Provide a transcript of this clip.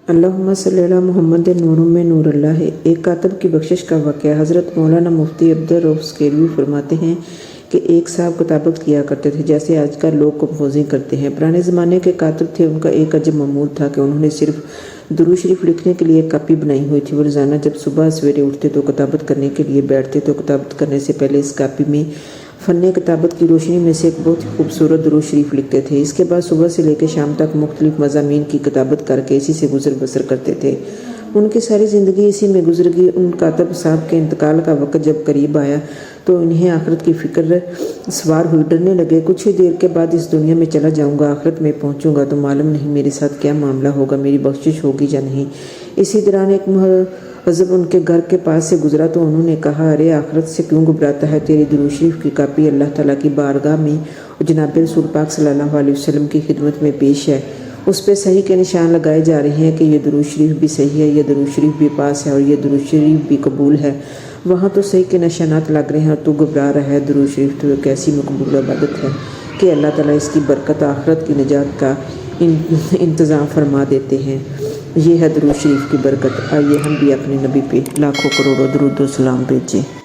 अल्लाहुम्मा सल्ली अला मुहम्मद नूरुम में नूर अल्लाह है। एक कातब की बख्शिश का वाक़या। हज़रत मौलाना मुफ्ती अब्दुल रऊफ़ स्केलवी फरमाते हैं कि एक साहब किताबत किया करते थे जैसे आजकल लोग कंपोजिंग करते हैं। पुराने ज़माने के कातब थे। उनका एक अजब मामूल था कि उन्होंने सिर्फ दुरूद शरीफ लिखने के लिए एक कापी बनाई हुई थी। वो रोज़ाना जब सुबह सवेरे उठते तो किताबत करने के लिए बैठते तो किताबत करने से पहले इस कापी में फ़न किताबत की रोशनी में से एक बहुत ही खूबसूरत दुरूद शरीफ लिखते थे। इसके बाद सुबह से लेकर शाम तक मुख्तलिफ मज़ामीन की किताबत करके इसी से गुज़र बसर करते थे। उनकी सारी ज़िंदगी इसी में गुजर गई। उन कातब साहब के इंतकाल का वक्त जब करीब आया तो इन्हें आखिरत की फ़िक्र सवार हुई। डरने लगे, कुछ ही देर के बाद इस दुनिया में चला जाऊंगा, आखिरत में पहुंचूंगा तो मालूम नहीं मेरे साथ क्या मामला होगा, मेरी बख्शिश होगी या नहीं। इसी दौरान एक मुहज़्ज़ब उनके घर के पास से गुजरा तो उन्होंने कहा, अरे आखिरत से क्यों घबराता है? तेरी दुरूद शरीफ की कापी अल्लाह ताला की बारगाह में और जनाब रसूल पाक सल्लल्लाहु अलैहि वसल्लम की खिदमत में पेश है। उस पर सही के निशान लगाए जा रहे हैं कि ये दुरूद शरीफ भी सही है, ये दुरूद शरीफ भी पास है और ये दुरूद शरीफ भी कबूल है। वहाँ तो सही के निशानात लग रहे हैं और तू घबरा रहा है। दुरूद शरीफ तो एक ऐसी मकबूल इबादत है कि अल्लाह ताला इसकी बरकत आखिरत की निजात का इंतज़ाम फरमा देते हैं। ये है दुरूद शरीफ की बरकत। आइए हम भी अपने नबी पे लाखों करोड़ों दुरूद व सलाम भेजें।